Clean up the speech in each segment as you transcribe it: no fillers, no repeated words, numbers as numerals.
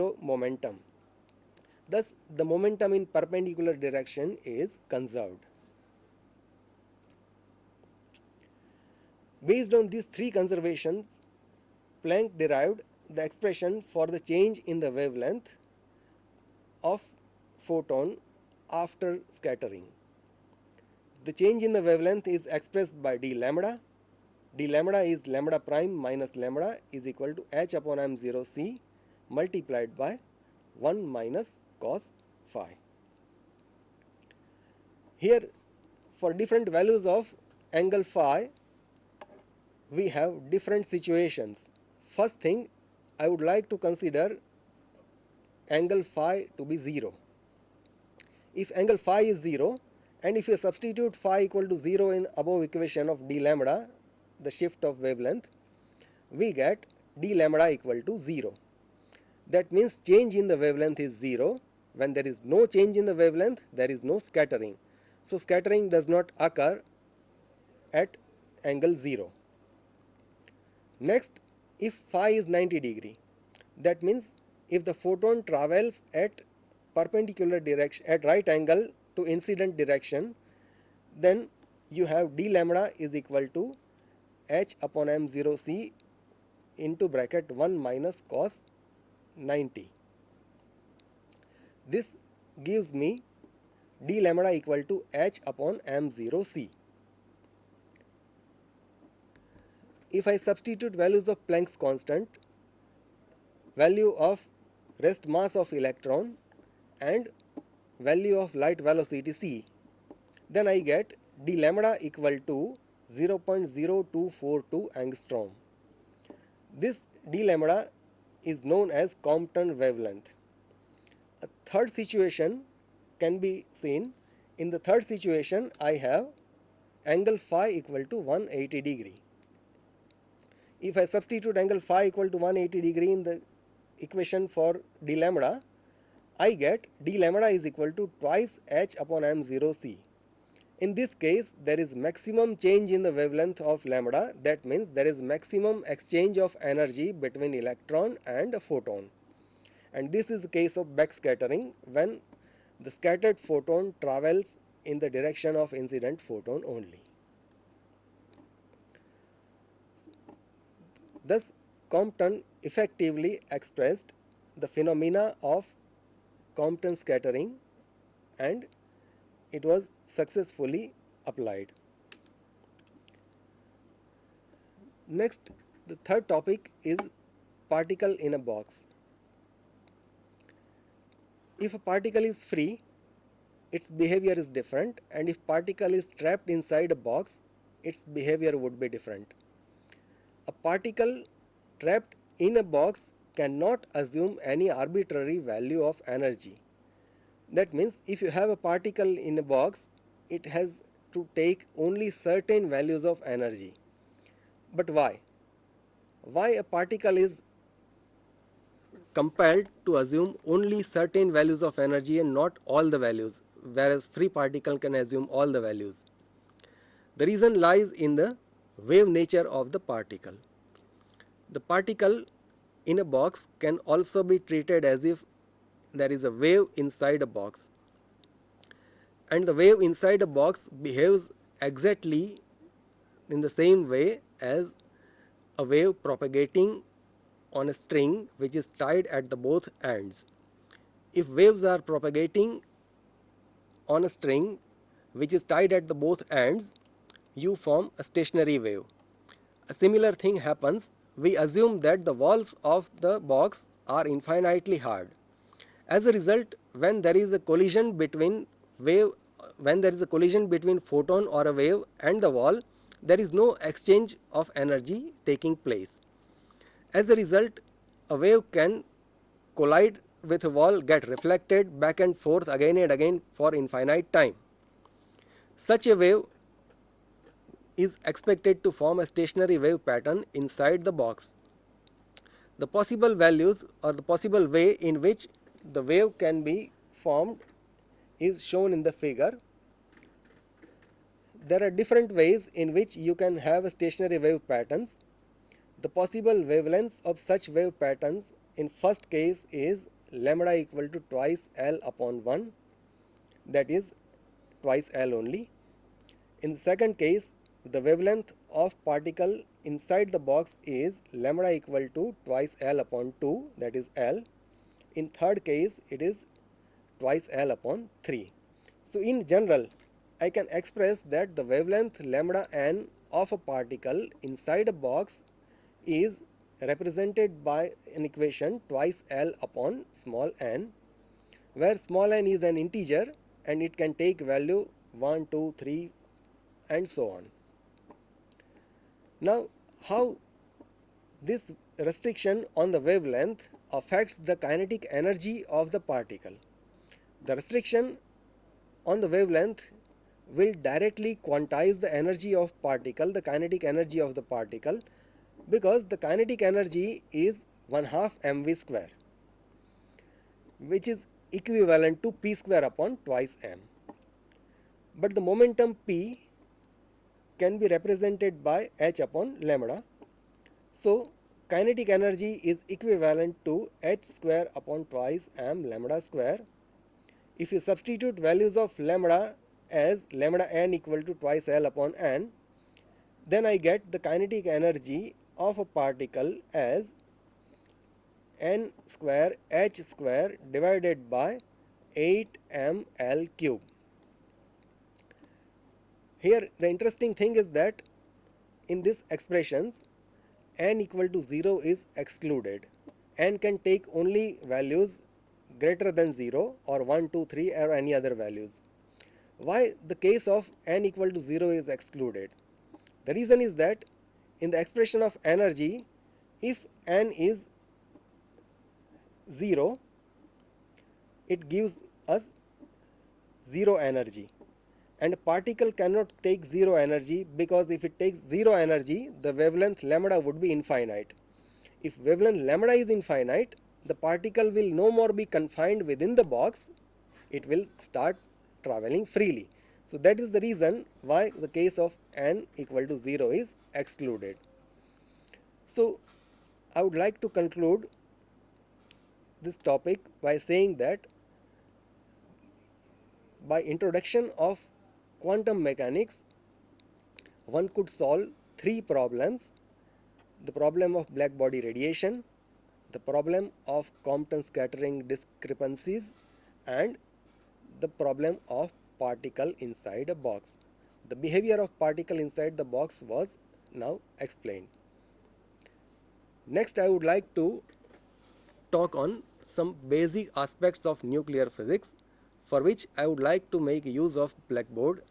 zero momentum. Thus, the momentum in perpendicular direction is conserved. Based on these three conservations, Planck derived the expression for the change in the wavelength of photon after scattering. The change in the wavelength is expressed by d lambda. D lambda is lambda prime minus lambda is equal to h upon m0 c multiplied by 1 minus cos phi. Here, for different values of angle phi, we have different situations. First thing, I would like to consider angle phi to be 0. If angle phi is 0, and if you substitute phi equal to 0 in above equation of d lambda, the shift of wavelength, we get d lambda equal to 0. That means change in the wavelength is 0. When there is no change in the wavelength, there is no scattering. So scattering does not occur at angle 0. Next, if phi is 90 degree, that means if the photon travels at perpendicular direction, at right angle to incident direction, then you have d lambda is equal to h upon m0 c into bracket 1 minus cos 90. This gives me d lambda equal to h upon m0 c. If I substitute values of Planck's constant, value of rest mass of electron and value of light velocity c, then I get d lambda equal to 0.0242 angstrom. This d lambda is known as Compton wavelength. A third situation can be seen. In the third situation, I have angle phi equal to 180 degree. If I substitute angle phi equal to 180 degree in the equation for d lambda, I get d lambda is equal to twice h upon m0 c. In this case, there is maximum change in the wavelength of lambda. That means there is maximum exchange of energy between electron and a photon. And this is the case of backscattering, when the scattered photon travels in the direction of incident photon only. Thus, Compton effectively expressed the phenomena of Compton scattering, and it was successfully applied. Next, the third topic is particle in a box. If a particle is free, its behavior is different, and if particle is trapped inside a box, its behavior would be different. A particle trapped in a box cannot assume any arbitrary value of energy. That means if you have a particle in a box, it has to take only certain values of energy. But why? Why a particle is compelled to assume only certain values of energy and not all the values, whereas free particle can assume all the values? The reason lies in the wave nature of the particle. The particle in a box can also be treated as if there is a wave inside a box, and the wave inside a box behaves exactly in the same way as a wave propagating on a string which is tied at the both ends. If waves are propagating on a string which is tied at the both ends, you form a stationary wave. A similar thing happens. We assume that the walls of the box are infinitely hard. As a result, when there is a collision between photon or a wave and the wall, there is no exchange of energy taking place. As a result, a wave can collide with a wall, get reflected back and forth again and again for infinite time. Such a wave is expected to form a stationary wave pattern inside the box. The possible values or the possible way in which the wave can be formed is shown in the figure. There are different ways in which you can have a stationary wave patterns. The possible wavelengths of such wave patterns in first case is lambda equal to twice L upon 1, that is twice L only. In the second case, the wavelength of particle inside the box is lambda equal to twice L upon 2, that is L. In third case, it is twice L upon 3. So in general, I can express that the wavelength lambda n of a particle inside a box is represented by an equation twice L upon small n, where small n is an integer and it can take value 1, 2, 3 and so on. Now, how this restriction on the wavelength affects the kinetic energy of the particle? The restriction on the wavelength will directly quantize the energy of particle, the kinetic energy of the particle, because the kinetic energy is 1/2 mv square, which is equivalent to p square upon twice m. But the momentum p can be represented by h upon lambda. So kinetic energy is equivalent to h square upon twice m lambda square. If you substitute values of lambda as lambda n equal to twice L upon n, then I get the kinetic energy of a particle as n square h square divided by 8 ml cube. Here the interesting thing is that in these expressions n equal to 0 is excluded. N can take only values greater than 0 or 1, 2, 3 or any other values. Why the case of n equal to 0 is excluded? The reason is that in the expression of energy, if n is 0, it gives us 0 energy, and a particle cannot take 0 energy, because if it takes 0 energy, the wavelength lambda would be infinite. If wavelength lambda is infinite, the particle will no more be confined within the box, it will start traveling freely. So that is the reason why the case of n equal to 0 is excluded. So I would like to conclude this topic by saying that by introduction of quantum mechanics, one could solve 3 problems: the problem of black body radiation, the problem of Compton scattering discrepancies, and the problem of particle inside a box. The behavior of particle inside the box was now explained. Next, I would like to talk on some basic aspects of nuclear physics, for which I would like to make use of blackboard.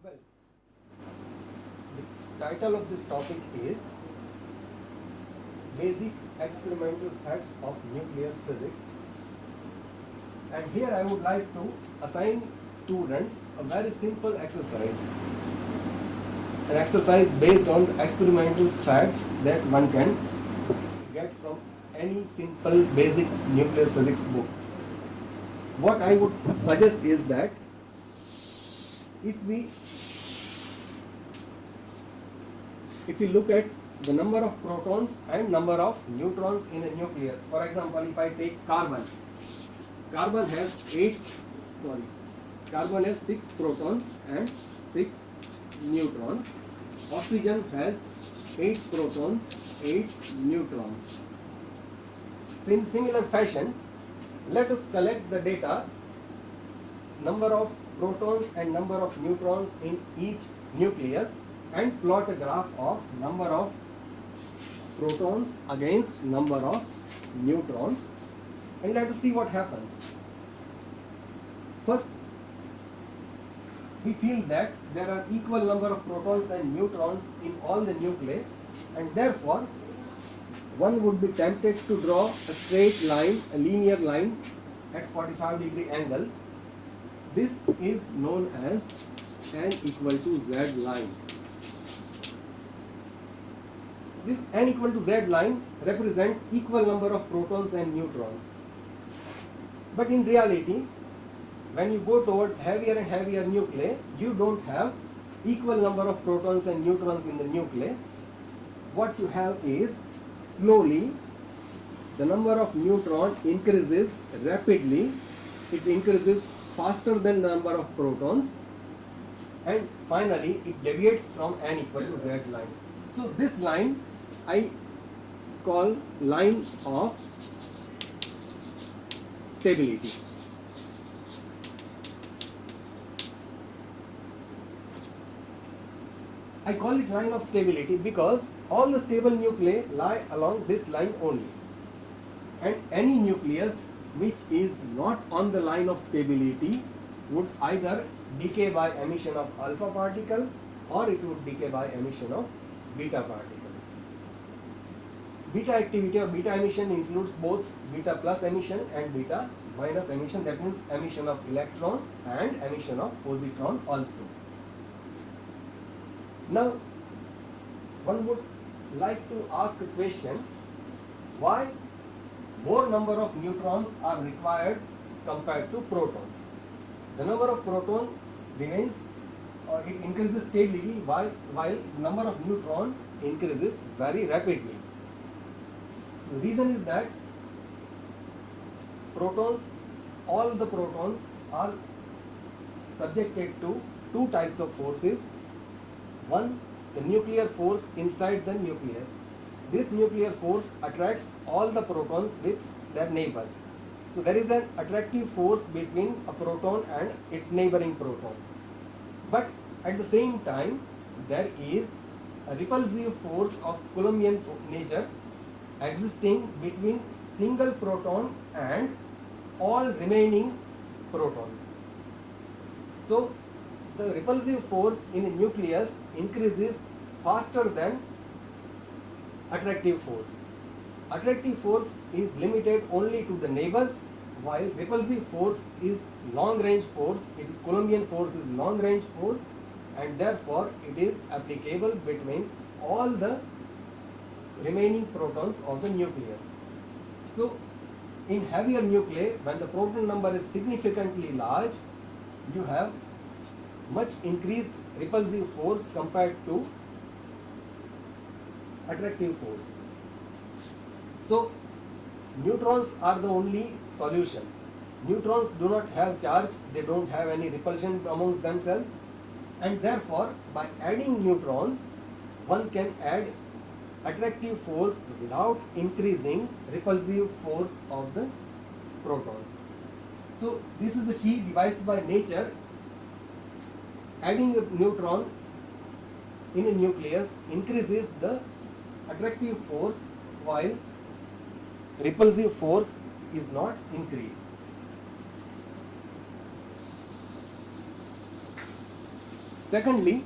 Well, the title of this topic is Basic Experimental Facts of Nuclear Physics, and here I would like to assign students a very simple exercise, an exercise based on the experimental facts that one can get from any simple basic nuclear physics book. What I would suggest is that if we look at the number of protons and number of neutrons in a nucleus, for example, if I take carbon has 6 protons and 6 neutrons. Oxygen has 8 protons, 8 neutrons. So in similar fashion, let us collect the data, number of protons and number of neutrons in each nucleus, and plot a graph of number of protons against number of neutrons, and let us see what happens. First, we feel that there are equal number of protons and neutrons in all the nuclei, and therefore one would be tempted to draw a straight line, a linear line at 45-degree angle This is known as n equal to z line. This n equal to z line represents equal number of protons and neutrons. But in reality, when you go towards heavier and heavier nuclei, you don't have equal number of protons and neutrons in the nuclei. What you have is, slowly the number of neutron increases rapidly. It increases faster than the number of protons, and finally it deviates from n equal to z line. So this line I call line of stability. I call it line of stability because all the stable nuclei lie along this line only, and any nucleus which is not on the line of stability would either decay by emission of alpha particle or it would decay by emission of beta particle. Beta activity or beta emission includes both beta plus emission and beta minus emission. That means emission of electron and emission of positron also. Now, one would like to ask a question: why more number of neutrons are required compared to protons? The number of proton remains or it increases steadily while number of neutron increases very rapidly. So the reason is that protons, all the protons are subjected to two types of forces. One, the nuclear force inside the nucleus. This nuclear force attracts all the protons with their neighbors. So there is an attractive force between a proton and its neighboring proton. But at the same time, there is a repulsive force of Coulombian nature existing between single proton and all remaining protons. So the repulsive force in a nucleus increases faster than attractive force. Attractive force is limited only to the neighbors, while repulsive force is long range force. Coulombian force is long range force, and therefore it is applicable between all the remaining protons of the nucleus. So in heavier nuclei, when the proton number is significantly large, you have much increased repulsive force compared to attractive force. So neutrons are the only solution. Neutrons do not have charge, they don't have any repulsion amongst themselves, and therefore by adding neutrons one can add attractive force without increasing repulsive force of the protons. So this is a key devised by nature. Adding a neutron in a nucleus increases the attractive force while repulsive force is not increased. Secondly,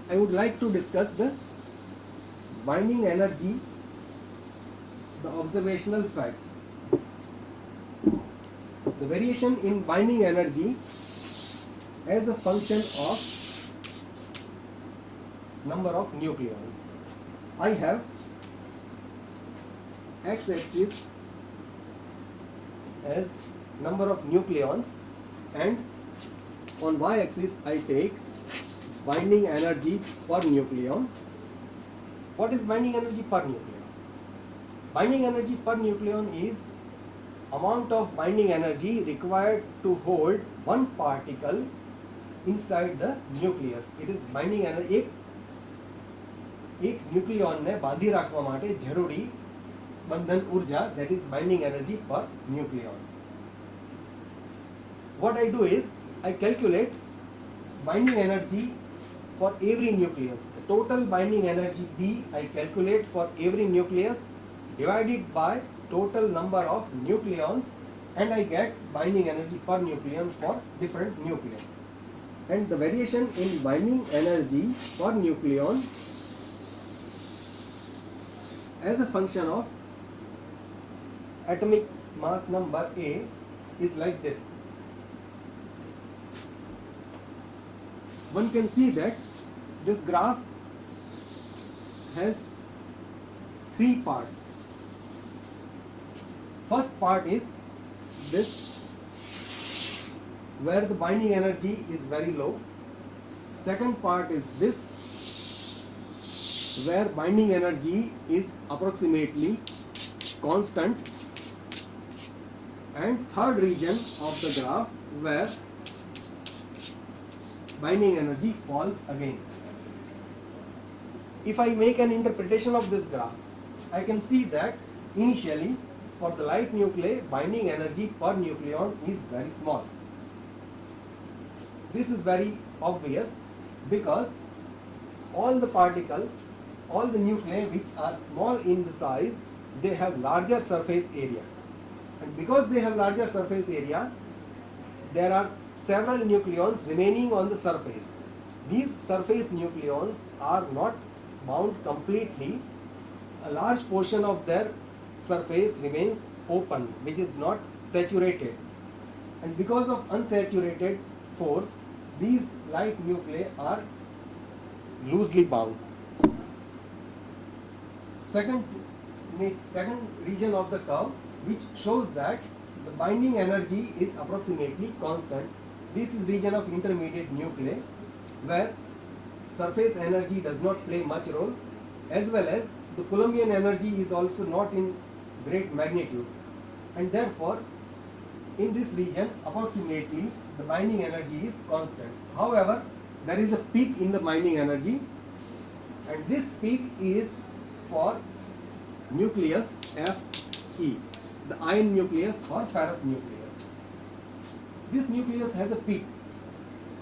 I would like to discuss the binding energy, the observational facts. The variation in binding energy as a function of number of nucleons. I have x-axis as number of nucleons, and on y-axis I take binding energy per nucleon. What is binding energy per nucleon? Binding energy per nucleon is amount of binding energy required to hold one particle inside the nucleus. It is binding energy. एक nucleon ने बांधी रखवा माटे जरूरी बंधन ऊर्जा, that is binding energy per nucleon. What I do is I calculate binding energy for every nucleus. The total binding energy B I calculate for every nucleus divided by total number of nucleons, and I get binding energy per nucleon for different nuclei. And the variation in binding energy per nucleon as a function of atomic mass number A is like this. one can see that this graph has three parts. First part is this, where the binding energy is very low. Second part is this, where binding energy is approximately constant. And third region of the graph where binding energy falls again. If I make an interpretation of this graph, I can see that initially for the light nuclei, binding energy per nucleon is very small. This is very obvious because all the particles, all the nuclei which are small in the size, they have larger surface area. And because they have larger surface area, there are several nucleons remaining on the surface. These surface nucleons are not bound completely. A large portion of their surface remains open, which is not saturated. And because of unsaturated force, these light nuclei are loosely bound. Second region of the curve, which shows that the binding energy is approximately constant. This is region of intermediate nuclei where surface energy does not play much role, as well as the Coulombian energy is also not in great magnitude, and therefore in this region approximately the binding energy is constant. However, there is a peak in the binding energy, and this peak is for nucleus Fe, the iron nucleus or ferrous nucleus. This nucleus has a peak.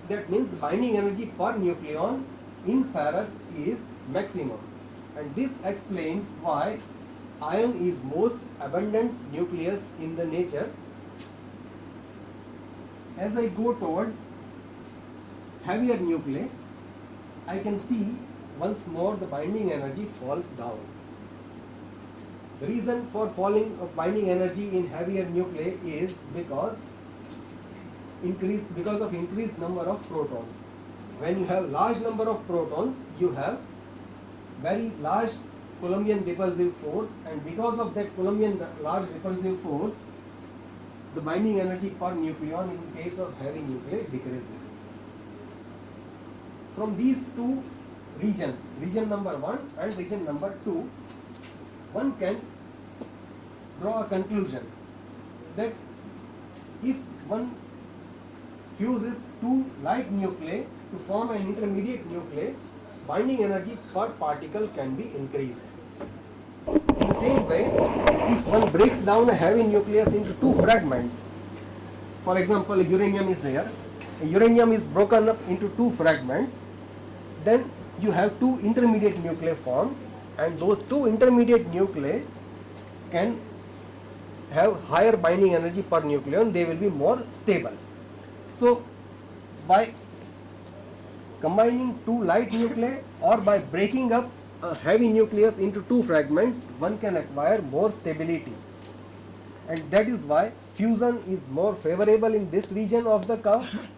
That means the binding energy per nucleon in ferrous is maximum, and this explains why iron is most abundant nucleus in the nature. As I go towards heavier nuclei, I can see once more the binding energy falls down. The reason for falling of binding energy in heavier nuclei is because of increased number of protons. When you have large number of protons, you have very large Coulombian repulsive force, and because of that Coulombian large repulsive force, the binding energy per nucleon in the case of heavy nuclei decreases. From these two regions, region number 1 and region number 2, one can draw a conclusion that if one fuses two light nuclei to form an intermediate nuclei, binding energy per particle can be increased. In the same way, if one breaks down a heavy nucleus into two fragments, for example, uranium is here, uranium is broken up into two fragments, then you have two intermediate nuclei formed, and those two intermediate nuclei can have higher binding energy per nucleon, they will be more stable. So, by combining two light nuclei or by breaking up a heavy nucleus into two fragments, one can acquire more stability. And that is why fusion is more favorable in this region of the curve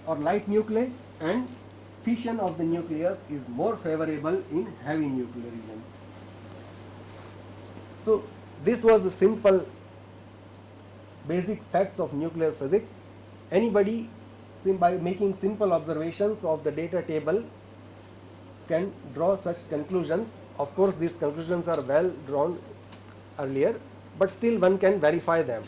or light nuclei, and fission of the nucleus is more favorable in heavy nuclear region. So this was the simple basic facts of nuclear physics. Anybody, by making simple observations of the data table, can draw such conclusions. Of course, these conclusions are well drawn earlier, but still one can verify them.